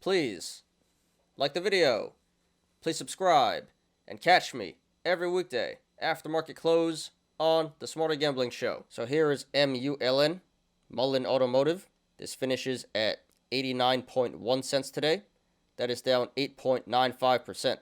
please like the video, please subscribe, and catch me every weekday after market close on the Smarter Gambling Show. So here is MULN, Mullen Automotive. This finishes at 89.1 cents today. That is down 8.95%.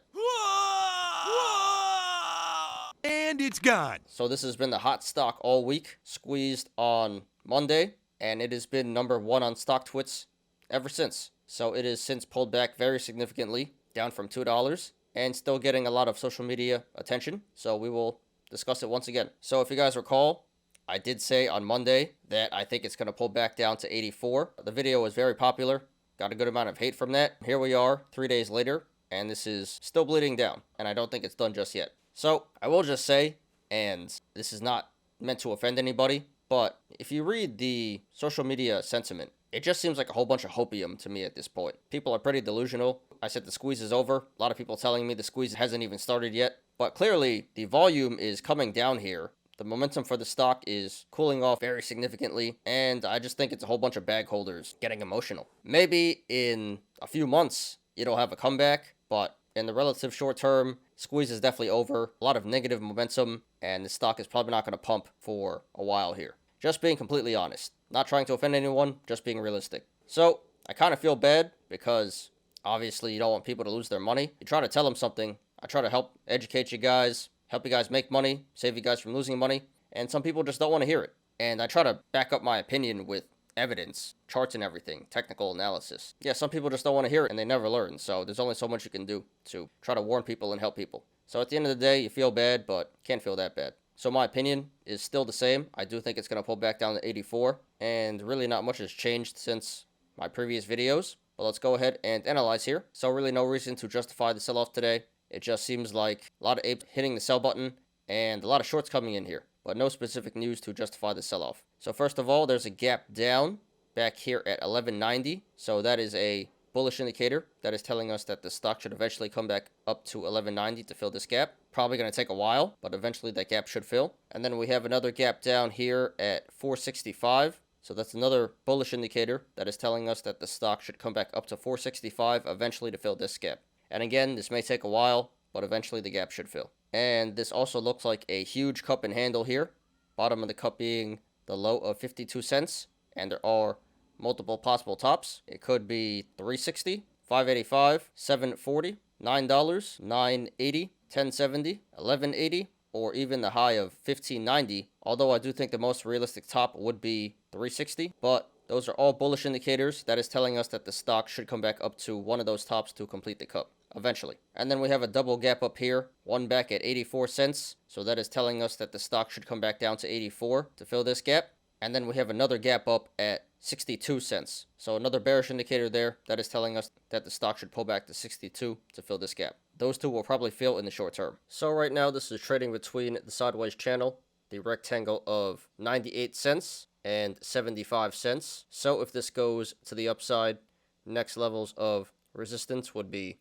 And it's gone. So this has been the hot stock all week, squeezed on Monday, and it has been number one on StockTwits ever since. So it has since pulled back very significantly, down from $2, and still getting a lot of social media attention. So we will discuss it once again. So if you guys recall, I did say on Monday that I think it's going to pull back down to 84. The video was very popular, got a good amount of hate from that. Here we are 3 days later, and this is still bleeding down, and I don't think it's done just yet. So I will just say, and this is not meant to offend anybody, but if you read the social media sentiment, it just seems like a whole bunch of hopium to me at this point. People are pretty delusional. I said the squeeze is over. A lot of people telling me the squeeze hasn't even started yet. But clearly, the volume is coming down here. The momentum for the stock is cooling off very significantly. And I just think it's a whole bunch of bag holders getting emotional. Maybe in a few months, it'll have a comeback. But in the relative short term, squeeze is definitely over. A lot of negative momentum. And the stock is probably not going to pump for a while here. Just being completely honest. Not trying to offend anyone, just being realistic. So, I kind of feel bad because obviously you don't want people to lose their money. You try to tell them something. I try to help educate you guys, help you guys make money, save you guys from losing money. And some people just don't want to hear it. And I try to back up my opinion with evidence, charts and everything, technical analysis. Yeah, some people just don't want to hear it and they never learn. So there's only so much you can do to try to warn people and help people. So at the end of the day, you feel bad, but can't feel that bad. So my opinion is still the same. I do think it's going to pull back down to 84. And really not much has changed since my previous videos. But let's go ahead and analyze here. So really no reason to justify the sell-off today. It just seems like a lot of apes hitting the sell button and a lot of shorts coming in here. But no specific news to justify the sell-off. So first of all, there's a gap down back here at 1190. So that is a bullish indicator that is telling us that the stock should eventually come back up to 1190 to fill this gap. Probably going to take a while, but eventually that gap should fill. And then we have another gap down here at 465. So that's another bullish indicator that is telling us that the stock should come back up to 465 eventually to fill this gap. And again, this may take a while, but eventually the gap should fill. And this also looks like a huge cup and handle here. Bottom of the cup being the low of 52 cents. And there are multiple possible tops. It could be 360, 585, 740, $9, 980, 1070, 1180, or even the high of 1590. Although I do think the most realistic top would be 360, but those are all bullish indicators. That is telling us that the stock should come back up to one of those tops to complete the cup eventually. And then we have a double gap up here, one back at 84 cents. So that is telling us that the stock should come back down to 84 to fill this gap. And then we have another gap up at 62 cents. So another bearish indicator there that is telling us that the stock should pull back to 62 to fill this gap. Those two will probably fill in the short term. So right now this is trading between the sideways channel, the rectangle of 98 cents and 75 cents. So if this goes to the upside, next levels of resistance would be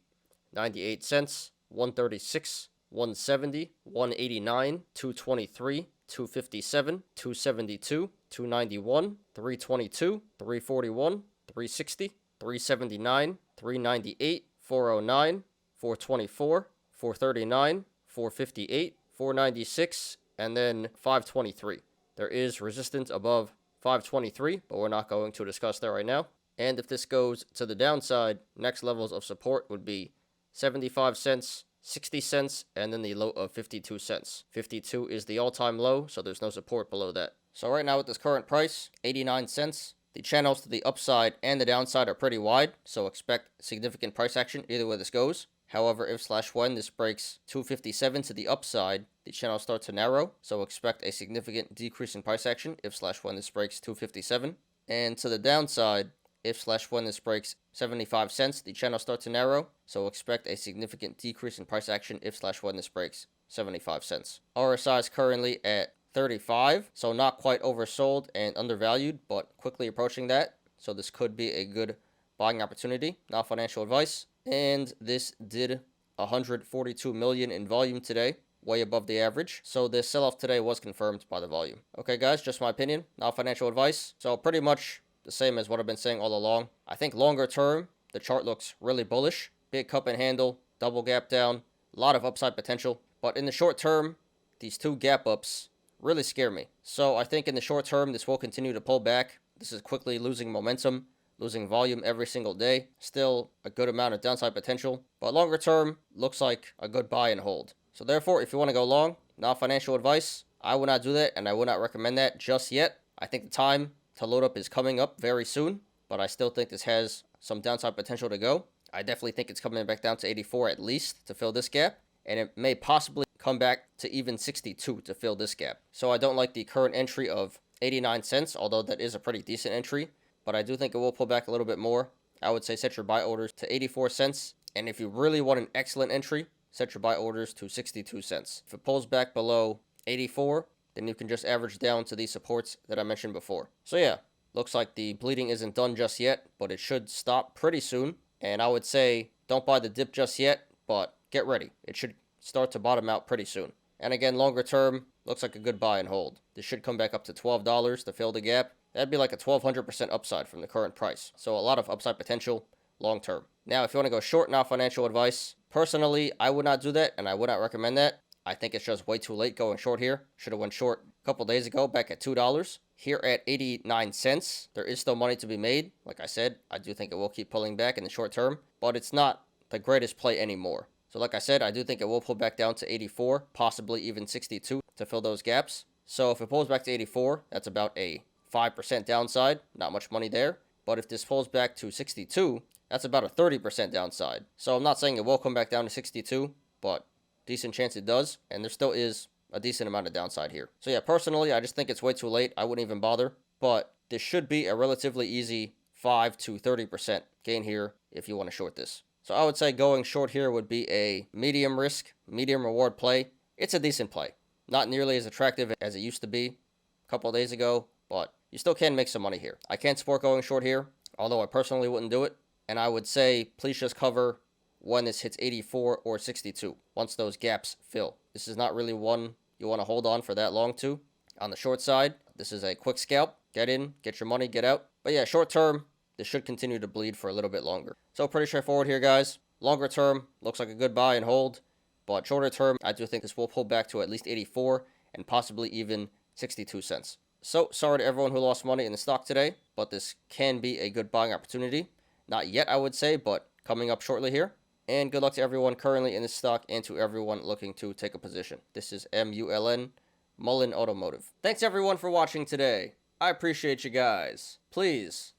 98 cents, 136, 170, 189, 223, 257, 272, 291, 322, 341, 360, 379, 398, 409, 424, 439, 458, 496, and then 523. There is resistance above 523, but we're not going to discuss that right now. And if this goes to the downside, next levels of support would be 75 cents, 60 cents, and then the low of 52 cents. 52 is the all-time low, so there's no support below that. So right now with this current price, 89 cents, the channels to the upside and the downside are pretty wide, so expect significant price action either way this goes. However, if/when this breaks 257 to the upside, the channel starts to narrow, so expect a significant decrease in price action if/when this breaks 257. And to the downside, if/when this breaks 75 cents, the channel starts to narrow, so expect a significant decrease in price action if/when this breaks 75 cents. RSI is currently at 35, so not quite oversold and undervalued, but quickly approaching that, so this could be a good buying opportunity. Not financial advice. And this did 142 million in volume today, way above the average. So this sell-off today was confirmed by the volume. Okay, guys, just my opinion, not financial advice. So pretty much the same as what I've been saying all along. I think longer term, the chart looks really bullish. Big cup and handle, double gap down, a lot of upside potential. But in the short term, these two gap ups really scare me. So I think in the short term, this will continue to pull back. This is quickly losing momentum, losing volume every single day. Still a good amount of downside potential. But longer term, looks like a good buy and hold. So therefore, if you want to go long, non-financial advice, I would not do that, and I would not recommend that just yet. I think the time to load up is coming up very soon, but I still think this has some downside potential to go. I definitely think it's coming back down to 84 at least to fill this gap, and it may possibly come back to even 62 to fill this gap. So I don't like the current entry of 89 cents, although that is a pretty decent entry, but I do think it will pull back a little bit more. I would say set your buy orders to 84 cents, and if you really want an excellent entry, set your buy orders to 62 cents. If it pulls back below 84, then you can just average down to these supports that I mentioned before. So yeah, looks like the bleeding isn't done just yet, but it should stop pretty soon. And I would say don't buy the dip just yet, but get ready. It should start to bottom out pretty soon. And again, longer term, looks like a good buy and hold. This should come back up to $12 to fill the gap. That'd be like a 1,200% upside from the current price. So a lot of upside potential long term. Now, if you want to go short, now financial advice. Personally, I would not do that, and I would not recommend that. I think it's just way too late going short here. Should have went short a couple days ago, back at $2. Here at 89 cents, there is still money to be made. Like I said, I do think it will keep pulling back in the short term, but it's not the greatest play anymore. So like I said, I do think it will pull back down to 84, possibly even 62 to fill those gaps. So if it pulls back to 84, that's about a 5% downside. Not much money there. But if this pulls back to 62, that's about a 30% downside. So I'm not saying it will come back down to 62, but decent chance it does. And there still is a decent amount of downside here. So yeah, personally, I just think it's way too late. I wouldn't even bother. But this should be a relatively easy 5 to 30% gain here if you want to short this. So I would say going short here would be a medium risk, medium reward play. It's a decent play. Not nearly as attractive as it used to be a couple of days ago, but you still can make some money here. I can't support going short here, although I personally wouldn't do it. And I would say please just cover when this hits 84 or 62, once those gaps fill. This is not really one you want to hold on for that long to. On the short side, this is a quick scalp. Get in, get your money, get out. But yeah, short term, this should continue to bleed for a little bit longer. So pretty straightforward here, guys. Longer term, looks like a good buy and hold. But shorter term, I do think this will pull back to at least 84 and possibly even 62 cents. So sorry to everyone who lost money in the stock today, but this can be a good buying opportunity. Not yet, I would say, but coming up shortly here. And good luck to everyone currently in this stock and to everyone looking to take a position. This is MULN, Mullen Automotive. Thanks everyone for watching today. I appreciate you guys. Please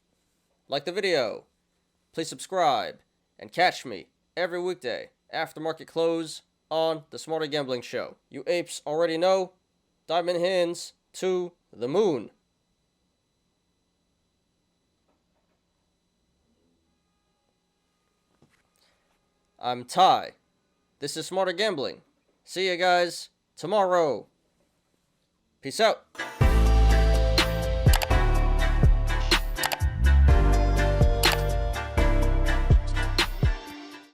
like the video. Please subscribe and catch me every weekday after market close on the Smarter Gambling Show. You apes already know. Diamond hands to the moon. I'm Ty. This is Smarter Gambling. See you guys tomorrow. Peace out.